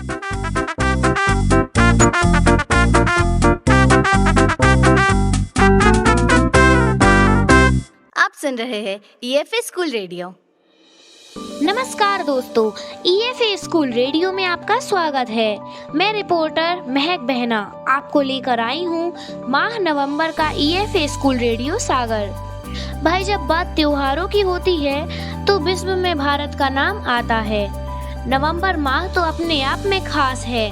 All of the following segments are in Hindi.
आप सुन रहे हैं ईएफए स्कूल रेडियो। नमस्कार दोस्तों, ईएफए स्कूल रेडियो में आपका स्वागत है। मैं रिपोर्टर महक बहना आपको लेकर आई हूँ माह नवंबर का ईएफए स्कूल रेडियो सागर। भाई, जब बात त्योहारों की होती है तो विश्व में भारत का नाम आता है। नवंबर माह तो अपने आप में खास है,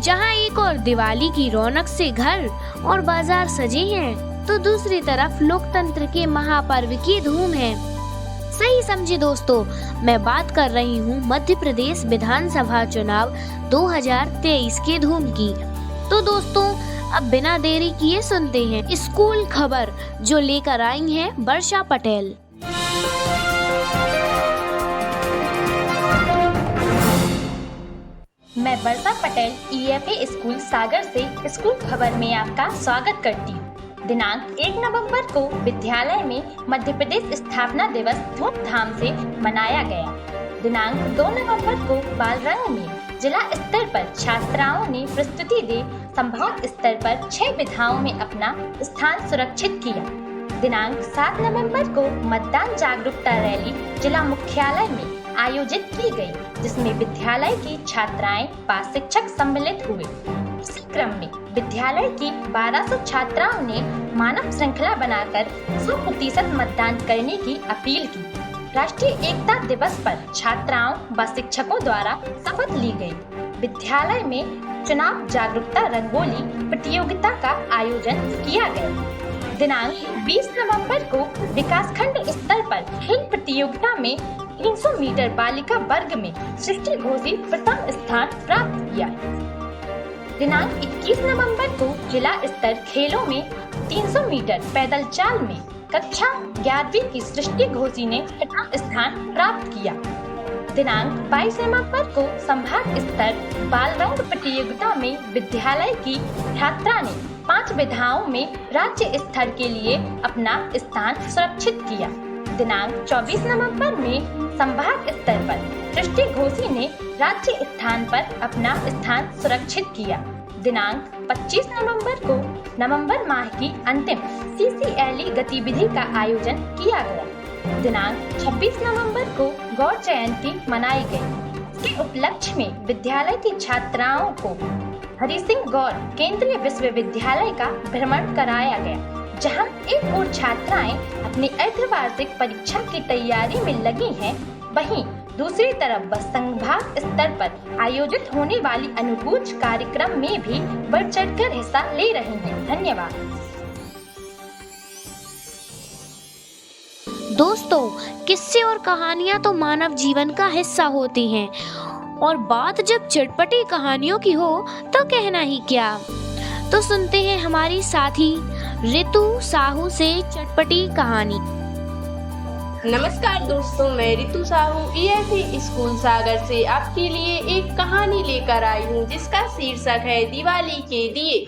जहाँ एक और दिवाली की रौनक से घर और बाजार सजे हैं, तो दूसरी तरफ लोकतंत्र के महापर्व की धूम है। सही समझे दोस्तों, मैं बात कर रही हूँ मध्य प्रदेश विधानसभा चुनाव 2023 के धूम की। तो दोस्तों, अब बिना देरी किए सुनते हैं स्कूल खबर, जो लेकर आई हैं वर्षा पटेल। मैं वर्षा पटेल ईएफए स्कूल सागर से स्कूल खबर में आपका स्वागत करती हूँ। दिनांक 1 नवंबर को विद्यालय में मध्य प्रदेश स्थापना दिवस धूमधाम से मनाया गया। दिनांक 2 नवंबर को बालरंग में जिला स्तर पर छात्राओं ने प्रस्तुति दे संभाग स्तर पर 6 विधाओं में अपना स्थान सुरक्षित किया। दिनांक 7 नवंबर को मतदान जागरूकता रैली जिला मुख्यालय में आयोजित की गई, जिसमें विद्यालय की छात्राएं व शिक्षक सम्मिलित हुए। इसी क्रम में विद्यालय की 1200 छात्राओं ने मानव श्रृंखला बनाकर 100% मतदान करने की अपील की। राष्ट्रीय एकता दिवस पर छात्राओं व शिक्षकों द्वारा शपथ ली गई। विद्यालय में चुनाव जागरूकता रंगोली प्रतियोगिता का आयोजन किया गया। दिनांक 20 नवंबर को विकासखंड स्तर पर खेल प्रतियोगिता में 300 मीटर बालिका वर्ग में सृष्टि घोषी प्रथम स्थान प्राप्त किया। दिनांक 21 नवंबर को जिला स्तर खेलों में 300 मीटर पैदल चाल में कक्षा 11वीं की सृष्टि घोषी ने प्रथम स्थान प्राप्त किया। दिनांक 22 नवंबर को संभाग स्तर बालरंग प्रतियोगिता में विद्यालय की छात्रा ने 5 विधाओं में राज्य स्तर के लिए अपना स्थान सुरक्षित किया। दिनांक 24 नवंबर में संभाग स्तर पर सृष्टि घोषी ने राज्य स्थान पर अपना स्थान सुरक्षित किया। दिनांक 25 नवंबर को नवंबर माह की अंतिम सीसीएलई गतिविधि का आयोजन किया गया। दिनांक 26 नवंबर को गौर जयंती मनाई गई। इसके उपलक्ष्य में विद्यालय की छात्राओं को हरि सिंह गौर केंद्रीय विश्वविद्यालय का भ्रमण कराया गया, जहां एक और छात्राएं अपनी अर्धवार्षिक परीक्षा की तैयारी में लगी हैं, वहीं दूसरी तरफ वह संभाग स्तर पर आयोजित होने वाली अनुकूच कार्यक्रम में भी बढ़ चढ़कर हिस्सा ले रही हैं। धन्यवाद। दोस्तों, किस्से और कहानियाँ तो मानव जीवन का हिस्सा होती हैं, और बात जब चटपटी कहानियों की हो तो कहना ही क्या। तो सुनते हैं हमारी साथी रितु साहू से चटपटी कहानी। नमस्कार दोस्तों, मैं रितु साहू ईएफए स्कूल सागर से आपके लिए एक कहानी लेकर आई हूँ, जिसका शीर्षक है दिवाली के दिए।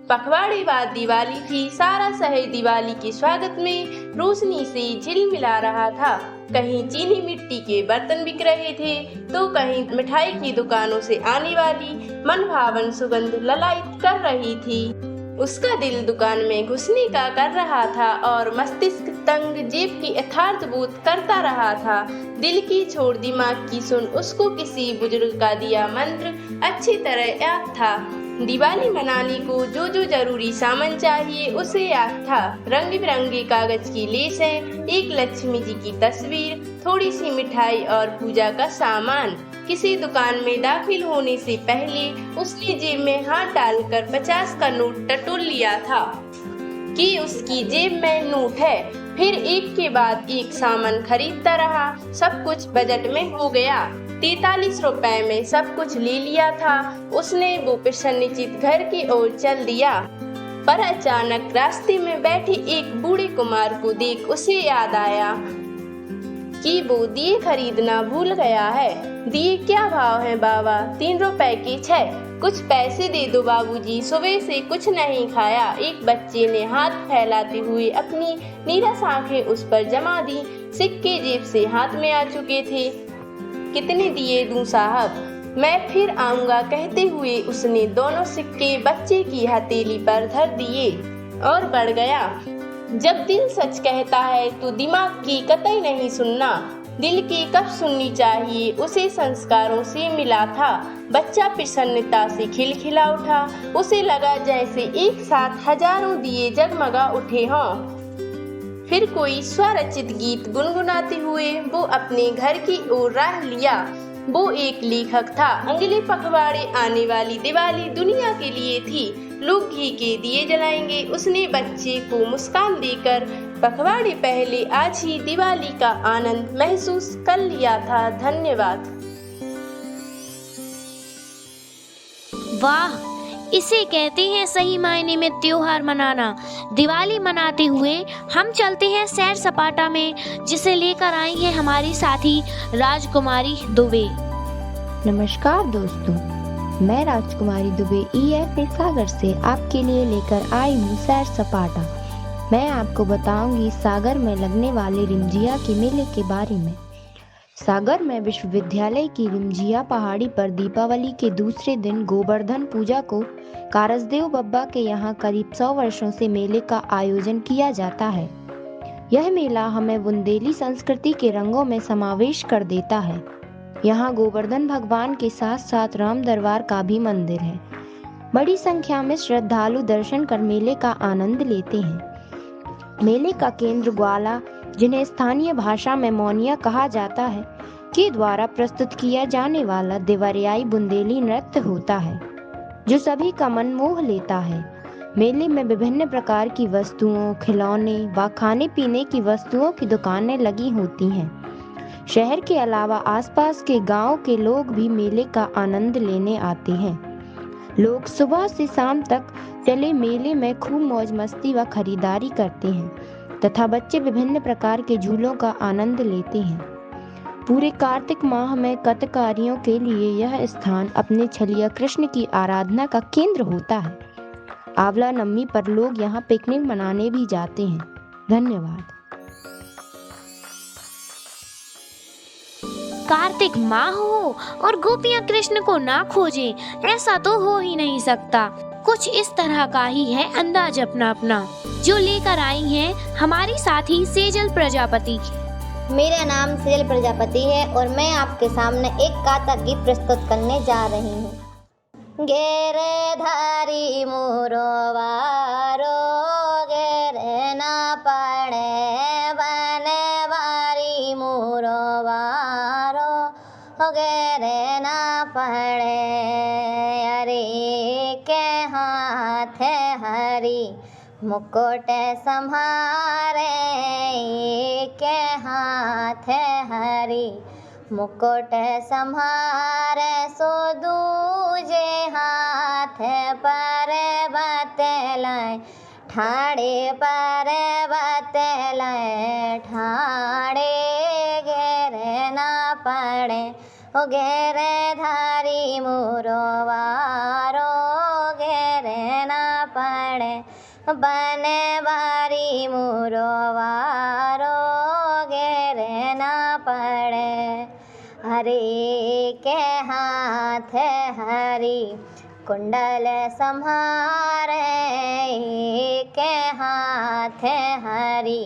पखवाड़े बाद दिवाली थी। सारा शहर दिवाली के स्वागत में रोशनी से झिलमिला रहा था। कहीं चीनी मिट्टी के बर्तन बिक रहे थे, तो कहीं मिठाई की दुकानों से आने वाली मनभावन सुगंध ललायत कर रही थी। उसका दिल दुकान में घुसने का कर रहा था और मस्तिष्क तंग जेब की यथार्थ बोध करता रहा था। दिल की छोड़ दिमाग की सुन, उसको किसी बुजुर्ग का दिया मंत्र अच्छी तरह याद था। दिवाली मनाने को जो जो जरूरी सामान चाहिए उसे याद था। रंग बिरंगे कागज की लेसें, एक लक्ष्मी जी की तस्वीर, थोड़ी सी मिठाई और पूजा का सामान। किसी दुकान में दाखिल होने से पहले उसने जेब में हाथ डालकर 50 का नोट टटोल लिया था कि उसकी जेब में नोट है। फिर एक के बाद एक सामान खरीदता रहा। सब कुछ बजट में हो गया। 43 रुपए में सब कुछ ले लिया था। उसने वो प्रसन्नचित घर की ओर चल दिया, पर अचानक रास्ते में बैठे एक बूढ़े कुमार को देख उसे याद आया कि वो दिए खरीदना भूल गया है। दिए क्या भाव है बाबा? 3 रुपए के 6। कुछ पैसे दे दो बाबूजी, सुबह से कुछ नहीं खाया। एक बच्चे ने हाथ फैलाते हुए अपनी नीरस आंखें उस पर जमा दी। सिक्के जेब से हाथ में आ चुके थे। कितने दिए दूं साहब? मैं फिर आऊंगा कहते हुए उसने दोनों सिक्के बच्चे की हथेली पर धर दिए और बढ़ गया। जब दिल सच कहता है तो दिमाग की कतई नहीं सुनना। दिल की कब सुननी चाहिए, उसे संस्कारों से मिला था। बच्चा प्रसन्नता से खिलखिला उठा। उसे लगा जैसे एक साथ हजारों दिए जगमगा उठे हों। फिर कोई स्वरचित गीत गुनगुनाते हुए वो अपने घर की ओर राह लिया। वो एक लेखक था। अगले पखवाड़े आने वाली दिवाली दुनिया के लिए थी। लोग घी के दिए जलाएंगे। उसने बच्चे को मुस्कान देकर पखवाड़े पहले आज ही दिवाली का आनंद महसूस कर लिया था। धन्यवाद। वाह, इसे कहते हैं सही मायने में त्योहार मनाना। दिवाली मनाते हुए हम चलते हैं सैर सपाटा में, जिसे लेकर आई है हमारी साथी राजकुमारी दुबे। नमस्कार दोस्तों, मैं राजकुमारी दुबे EFA सागर से आपके लिए लेकर आई हूँ सैर सपाटा। मैं आपको बताऊंगी सागर में लगने वाले रिमजिया के मेले के बारे में। सागर में विश्वविद्यालय की रिमजिया पहाड़ी पर दीपावली के दूसरे दिन गोवर्धन पूजा को कारसदेव बब्बा के यहाँ करीब 100 वर्षों से मेले का आयोजन किया जाता है। यह मेला हमें बुंदेली संस्कृति के रंगों में समावेश कर देता है। यहाँ गोवर्धन भगवान के साथ साथ राम दरबार का भी मंदिर है। बड़ी संख्या में श्रद्धालु दर्शन कर मेले का आनंद लेते हैं। मेले का केंद्र ग्वाला, जिन्हें स्थानीय भाषा में मौनिया कहा जाता है, के द्वारा प्रस्तुत किया जाने वाला देवरियाई बुंदेली नृत्य होता है, जो सभी का मन मोह लेता है। मेले में विभिन्न प्रकार की वस्तुओं, खिलौने व खाने पीने की वस्तुओं की दुकानें लगी होती हैं। शहर के अलावा आसपास के गांव के लोग भी मेले का आनंद लेने आते हैं। लोग सुबह से शाम तक चले मेले में खूब मौज मस्ती व खरीदारी करते हैं तथा बच्चे विभिन्न प्रकार के झूलों का आनंद लेते हैं। पूरे कार्तिक माह में कतकारियों के लिए यह स्थान अपने छलिया कृष्ण की आराधना का केंद्र होता है। आंवला नवमी पर लोग यहाँ पिकनिक मनाने भी जाते हैं। धन्यवाद। कार्तिक माह हो और गोपियां कृष्ण को ना खोजें, ऐसा तो हो ही नहीं सकता। कुछ इस तरह का ही है अंदाज अपना अपना, जो लेकर आई हैं हमारी साथी सेजल प्रजापति। मेरा नाम सेजल प्रजापति है और मैं आपके सामने एक गाथा गीत प्रस्तुत करने जा रही हूँ। गिरधारी मुरोवारो गिर ना पड़े बनवारी मुरोवारो गिर ना पड़े। अरे के हाथ हरी मुकुट संहारे के हाथ हरी मुकुट संहारे सो दूजे हाथ पर बतलाए ठाड़े पर बतलाए ठाड़े घेर ना पड़े ओ घेर धारी मुरोवारो घेर ना पड़े बनवारी मुरोवारो घेर ना पड़े। हरे के हाथ हरी कुंडल संहारे के हाथ हरी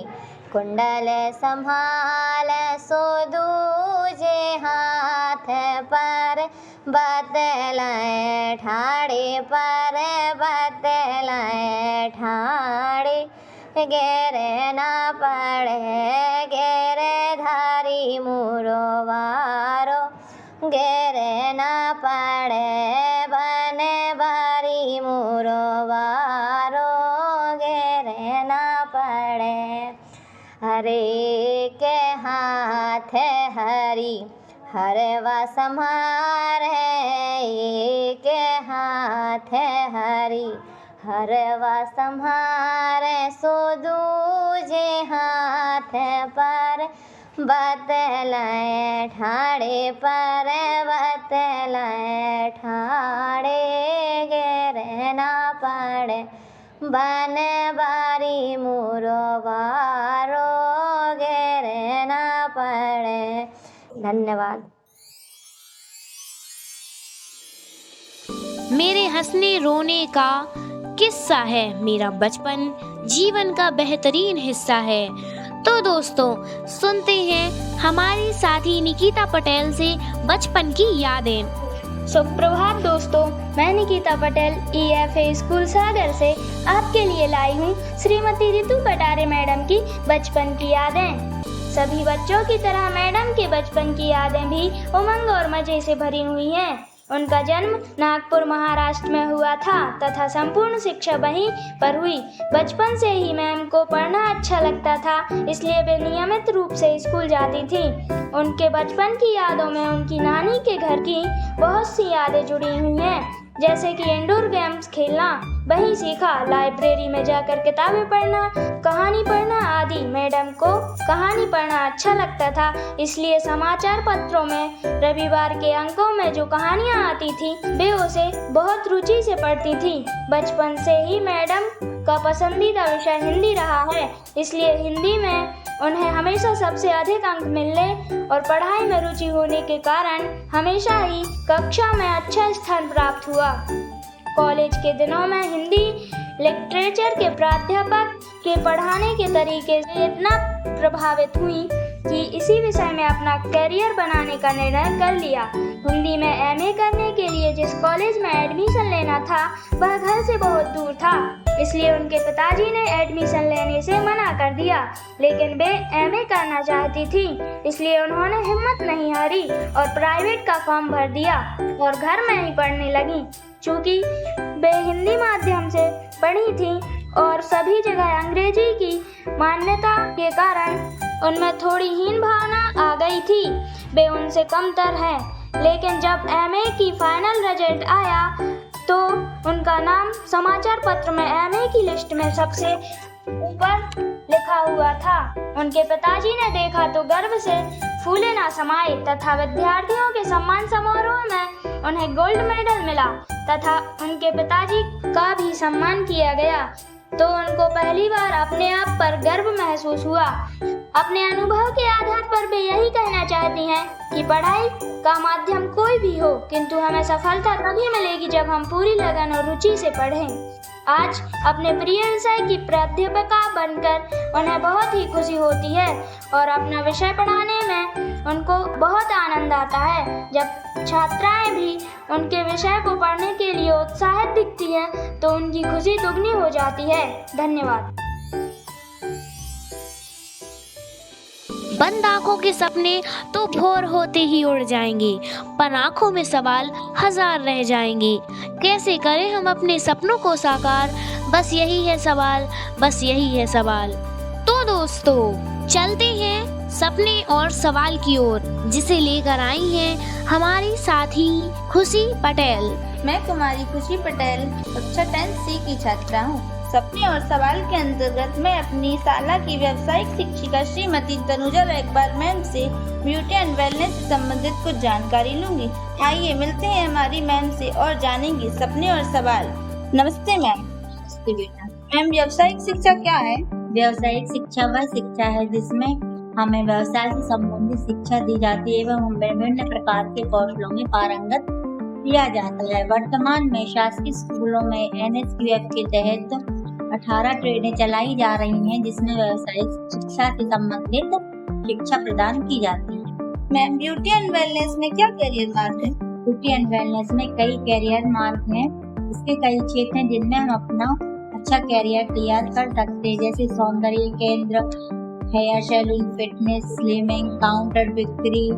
कुंडल संभाल सो दूजे हाथ पर बतलाए ठाड़े पर बतलाए ठाड़े घेर ना पड़े घेर धारी मुरोवारो घेर ना पड़े बनवारी मुरोवारो घेर ना पड़े। हरे के हाथ हरी हरवा संहारे के हाथ हरी हरवा संहारे सो दूजे हाथ पर बतलाए ठाड़े पर बतलाए ठाड़े घेर ना पड़े बनवारी मुरोवारो घेर ना पड़े। धन्यवाद। मेरे हंसने रोने का किस्सा है, मेरा बचपन जीवन का बेहतरीन हिस्सा है। तो दोस्तों, सुनते हैं हमारी साथी निकिता पटेल से बचपन की यादें। सुप्रभात दोस्तों, मैं निकिता पटेल EFA स्कूल सागर से आपके लिए लाई हूँ श्रीमती रितु कटारे मैडम की बचपन की यादें। सभी बच्चों की तरह मैडम के बचपन की यादें भी उमंग और मजे से भरी हुई हैं। उनका जन्म नागपुर महाराष्ट्र में हुआ था तथा संपूर्ण शिक्षा वहीं पर हुई। बचपन से ही मैम को पढ़ना अच्छा लगता था, इसलिए वे नियमित रूप से स्कूल जाती थीं। उनके बचपन की यादों में उनकी नानी के घर की बहुत सी यादें जुड़ी हुई हैं, जैसे कि इंडोर गेम्स खेलना वहीं सीखा, लाइब्रेरी में जाकर किताबें पढ़ना, कहानी पढ़ना आदि। मैडम को कहानी पढ़ना अच्छा लगता था, इसलिए समाचार पत्रों में रविवार के अंकों में जो कहानियां आती थी वे उसे बहुत रुचि से पढ़ती थी। बचपन से ही मैडम का पसंदीदा विषय हिंदी रहा है, इसलिए हिंदी में उन्हें हमेशा सबसे अधिक अंक मिलने और पढ़ाई में रुचि होने के कारण हमेशा ही कक्षा में अच्छा स्थान प्राप्त हुआ। कॉलेज के दिनों में हिंदी लिटरेचर के प्राध्यापक के पढ़ाने के तरीके से इतना प्रभावित हुई कि इसी विषय में अपना करियर बनाने का निर्णय कर लिया। हिंदी में MA करने के लिए जिस कॉलेज में एडमिशन लेना था वह घर से बहुत दूर था, इसलिए उनके पिताजी ने एडमिशन लेने से मना कर दिया, लेकिन वे MA करना चाहती थी, इसलिए उन्होंने हिम्मत नहीं हारी और प्राइवेट का फॉर्म भर दिया और घर में ही पढ़ने लगी। चूँकि वे हिंदी माध्यम से पढ़ी थी और सभी जगह अंग्रेजी की मान्यता के कारण उनमें थोड़ी हीन भावना आ गई थी, वे उनसे कमतर हैं। लेकिन जब MA की फाइनल रिजल्ट आया तो उनका नाम समाचार पत्र में MA की लिस्ट में सबसे ऊपर लिखा हुआ था। उनके पिताजी ने देखा तो गर्व से फूले ना समाये तथा विद्यार्थियों के सम्मान समारोह में उन्हें गोल्ड मेडल मिला तथा उनके पिताजी का भी सम्मान किया गया, तो उनको पहली बार अपने आप पर गर्व महसूस हुआ। अपने अनुभव के आधार पर वे यही कहना चाहती हैं कि पढ़ाई का माध्यम कोई भी हो, किंतु हमें सफलता तभी मिलेगी जब हम पूरी लगन और रुचि से पढ़ें। आज अपने प्रिय विषय की प्राध्यापिका बनकर उन्हें बहुत ही खुशी होती है और अपना विषय पढ़ाने में उनको बहुत आनंद आता है। जब छात्राएं भी उनके विषय को पढ़ने के लिए उत्साहित दिखती हैं तो उनकी खुशी दुगनी हो जाती है। धन्यवाद। बंद आंखों के सपने तो भोर होते ही उड़ जाएंगे, पर आंखों में सवाल हजार रह जाएंगे। कैसे करें हम अपने सपनों को साकार, बस यही है सवाल, बस यही है सवाल। तो दोस्तों, चलते हैं सपने और सवाल की ओर, जिसे लेकर आई हैं हमारी साथी खुशी पटेल। मैं कुमारी खुशी पटेल कक्षा 10 C की छात्रा हूँ। सपने और सवाल के अंतर्गत मैं अपनी शाला की व्यावसायिक शिक्षिका श्रीमती तनुजा रैकबार मैम से ब्यूटी एंड वेलनेस से संबंधित कुछ जानकारी लूंगी। आइए मिलते हैं हमारी मैम से और जानेंगे सपने और सवाल। नमस्ते मैम। नमस्ते बेटा। मैम, व्यावसायिक शिक्षा क्या है? व्यावसायिक शिक्षा वह शिक्षा है जिसमें हमें व्यवसाय से संबंधित शिक्षा दी जाती है एवं हम विभिन्न प्रकार के कौशलों में पारंगत किया जाता है। वर्तमान में शासकीय स्कूलों में NSQF के तहत 18 ट्रेडें चलाई जा रही हैं, जिसमें व्यावसायिक शिक्षा से संबंधित शिक्षा प्रदान की जाती है। मैम, ब्यूटी एंड वेलनेस में क्या करियर मार्ग है? ब्यूटी एंड वेलनेस में कई करियर मार्ग हैं। इसके कई क्षेत्र हैं जिनमें हम अपना अच्छा करियर तैयार कर सकते हैं, जैसे सौंदर्य केंद्र, hair salon, fitness, slimming, counter बिक्री,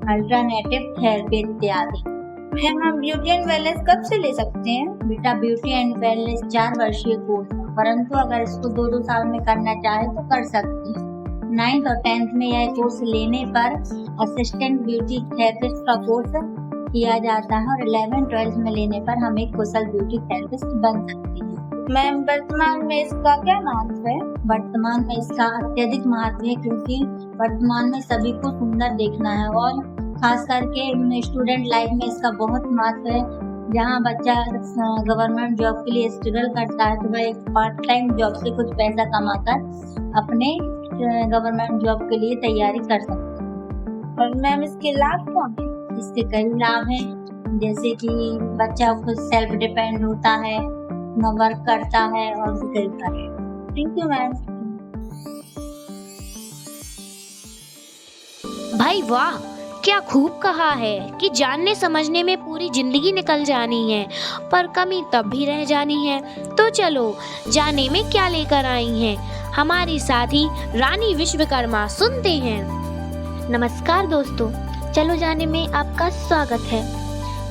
अल्टरनेटिव थेरेपी इत्यादि। मैम, हम ब्यूटी एंड वेलनेस कब से ले सकते हैं? बेटा, ब्यूटी एंड वेलनेस 4 वर्षीय कोर्स है, परंतु अगर इसको 2-2 साल में करना चाहे तो कर सकते हैं। 9th और 10th में यह कोर्स लेने पर असिस्टेंट ब्यूटी थेरेपिस्ट का कोर्स किया जाता है और 11th-12th में लेने पर हम एक कुशल ब्यूटी थेरेपिस्ट बन सकते हैं। मैम, वर्तमान में इसका क्या महत्व है? वर्तमान में इसका अत्यधिक महत्व है, क्योंकि वर्तमान में सभी को सुंदर देखना है और खास करके स्टूडेंट लाइफ में इसका बहुत महत्व है। जहाँ बच्चा गवर्नमेंट जॉब के लिए स्ट्रगल करता है तो वह एक पार्ट टाइम जॉब से कुछ पैसा कमाकर अपने गवर्नमेंट जॉब के लिए तैयारी कर सकता है। और मैम, इसके लाभ क्या हैं? इसके कई लाभ हैं। जैसे कि बच्चा खुद सेल्फ डिपेंड होता है, अपना वर्क करता है और भी कई कार्य। Thank you ma'am. भाई वाह, क्या खूब कहा है कि जानने समझने में पूरी जिंदगी निकल जानी है, पर कमी तब भी रह जानी है। तो चलो जाने में क्या लेकर आई हैं हमारी साथी रानी विश्वकर्मा, सुनते हैं। नमस्कार दोस्तों, चलो जाने में आपका स्वागत है।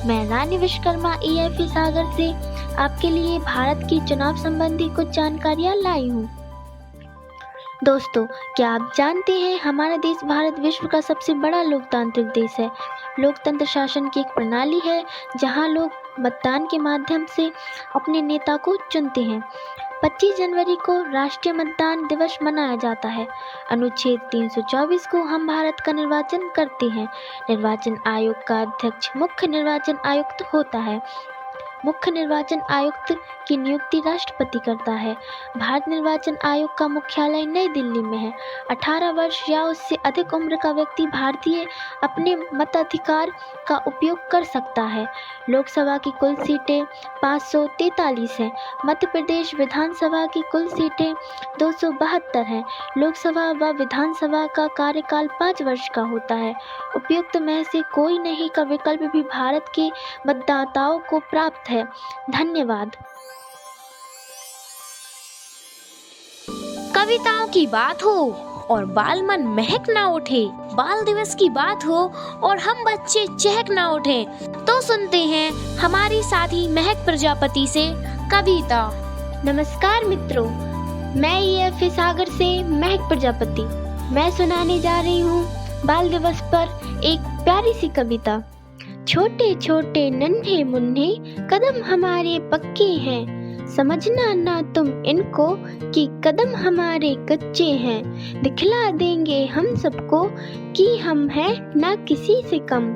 मैं रानी विश्वकर्मा EFE सागर से आपके लिए भारत की चुनाव संबंधी कुछ जानकारियाँ लाई हूँ। दोस्तों, क्या आप जानते हैं हमारा देश भारत विश्व का सबसे बड़ा लोकतांत्रिक देश है। लोकतंत्र शासन की एक प्रणाली है जहां लोग मतदान के माध्यम से अपने नेता को चुनते हैं। 25 जनवरी को राष्ट्रीय मतदान दिवस मनाया जाता है। अनुच्छेद 324 को हम भारत का निर्वाचन करते हैं। निर्वाचन आयोग का अध्यक्ष मुख्य निर्वाचन आयुक्त होता है। मुख्य निर्वाचन आयुक्त की नियुक्ति राष्ट्रपति करता है। भारत निर्वाचन आयोग का मुख्यालय नई दिल्ली में है। 18 वर्ष या उससे अधिक उम्र का व्यक्ति भारतीय अपने मताधिकार का उपयोग कर सकता है। लोकसभा की कुल सीटें 543 हैं। मध्य प्रदेश विधानसभा की कुल सीटें 272 हैं। लोकसभा व विधानसभा का कार्यकाल 5 वर्ष का होता है। उपयुक्त में से कोई नहीं का विकल्प भी भारत के मतदाताओं को प्राप्त है। धन्यवाद। कविताओं की बात हो और बाल मन महक ना उठे, बाल दिवस की बात हो और हम बच्चे चहक ना उठे, तो सुनते हैं हमारी साथी महक प्रजापति से कविता। नमस्कार मित्रों, मैं EFE सागर से महक प्रजापति। मैं सुनाने जा रही हूँ बाल दिवस पर एक प्यारी सी कविता। छोटे छोटे नन्हे मुन्ने कदम हमारे पक्के हैं, समझना ना तुम इनको कि कदम हमारे कच्चे हैं। दिखला देंगे हम सबको कि हम हैं ना किसी से कम,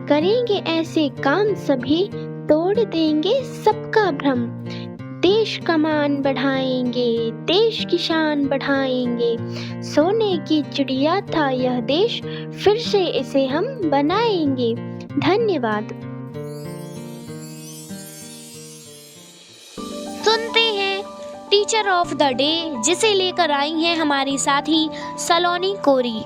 करेंगे ऐसे काम सभी तोड़ देंगे सबका भ्रम। देश का मान बढ़ाएंगे, देश की शान बढ़ाएंगे, सोने की चिड़िया था यह देश, फिर से इसे हम बनाएंगे। धन्यवाद। सुनते हैं टीचर ऑफ द डे, जिसे लेकर आई हैं हमारी साथी सलोनी कोरी।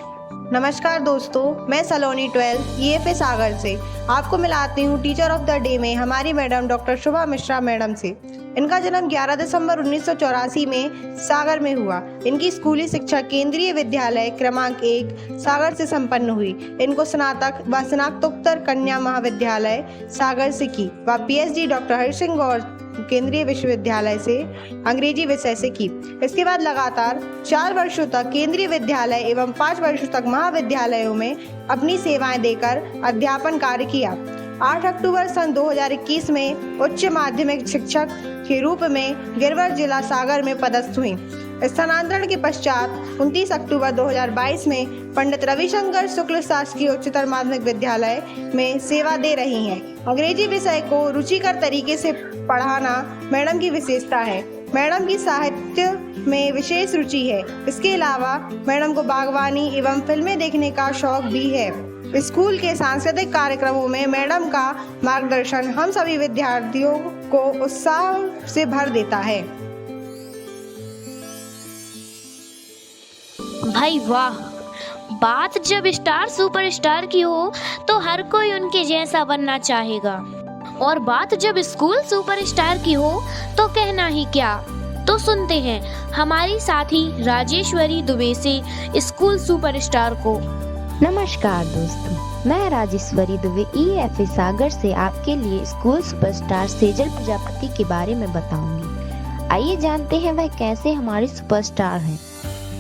नमस्कार दोस्तों, मैं सलोनी 12 EFE सागर से आपको मिलाती हूँ टीचर ऑफ द डे में हमारी मैडम डॉक्टर शुभा मिश्रा मैडम से। इनका जन्म 11 दिसंबर 1984 में सागर में हुआ। इनकी स्कूली शिक्षा केंद्रीय विद्यालय क्रमांक 1 सागर से संपन्न हुई। इनको स्नातक व स्नातकोत्तर कन्या महाविद्यालय सागर से की व PhD डॉक्टर हरिसिंह गौर केंद्रीय विश्वविद्यालय से अंग्रेजी विषय से की। इसके बाद लगातार 4 वर्षों तक केंद्रीय विद्यालय एवं 5 वर्षों तक महाविद्यालयों में अपनी सेवाएं देकर अध्यापन कार्य किया। 8 अक्टूबर सन 2021 में उच्च माध्यमिक शिक्षक के रूप में गिरवर जिला सागर में पदस्थ हुई। स्थानांतरण के पश्चात 29 अक्टूबर 2022 में पंडित रविशंकर शुक्ल शासकीय उच्चतर माध्यमिक विद्यालय में सेवा दे रही हैं। अंग्रेजी विषय को रुचिकर तरीके से पढ़ाना मैडम की विशेषता है। मैडम की साहित्य में विशेष रुचि है। इसके अलावा मैडम को बागवानी एवं फिल्में देखने का शौक भी है। स्कूल के सांस्कृतिक कार्यक्रमों में मैडम का मार्गदर्शन हम सभी विद्यार्थियों को उत्साह से भर देता है। भाई वाह, बात जब स्टार सुपरस्टार की हो तो हर कोई उनके जैसा बनना चाहेगा, और बात जब स्कूल सुपरस्टार की हो तो कहना ही क्या। तो सुनते हैं हमारी साथी राजेश्वरी दुबे से स्कूल सुपरस्टार को। नमस्कार दोस्तों, मैं राजेश्वरी दुबे EFE सागर से आपके लिए स्कूल सुपरस्टार सेजल प्रजापति के बारे में बताऊंगी। आइए जानते हैं वह कैसे हमारे सुपरस्टार हैं।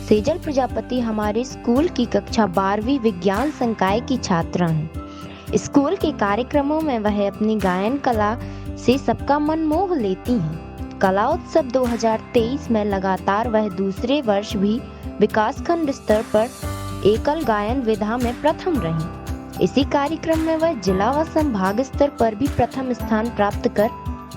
सेजल प्रजापति हमारे स्कूल की कक्षा 12वीं विज्ञान संकाय की छात्रा हैं। स्कूल के कार्यक्रमों में वह अपनी गायन कला से सबका मन मोह लेती हैं। कला उत्सव 2023 में लगातार वह दूसरे वर्ष भी विकासखंड स्तर पर एकल गायन विधा में प्रथम रही। इसी कार्यक्रम में वह जिला व संभाग स्तर पर भी प्रथम स्थान प्राप्त कर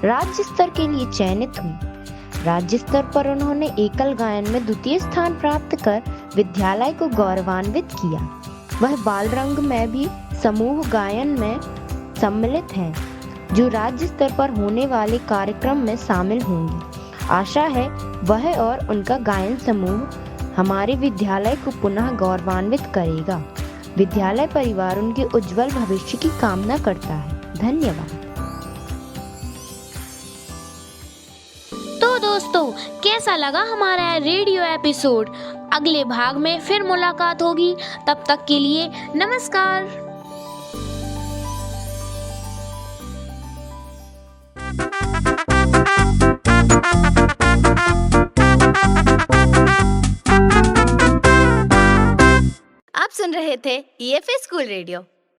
राज्य स्तर के लिए चयनित हुई। राज्य स्तर पर उन्होंने एकल गायन में द्वितीय स्थान प्राप्त कर विद्यालय को गौरवान्वित किया। वह बाल रंग में भी समूह गायन में सम्मिलित हैं जो राज्य स्तर पर होने वाले कार्यक्रम में शामिल होंगे। आशा है वह और उनका गायन समूह हमारे विद्यालय को पुनः गौरवान्वित करेगा। विद्यालय परिवार उनके उज्जवल भविष्य की कामना करता है। धन्यवाद। तो दोस्तों, कैसा लगा हमारा रेडियो एपिसोड? अगले भाग में फिर मुलाकात होगी। तब तक के लिए नमस्कार। आप सुन रहे थे EFA स्कूल रेडियो।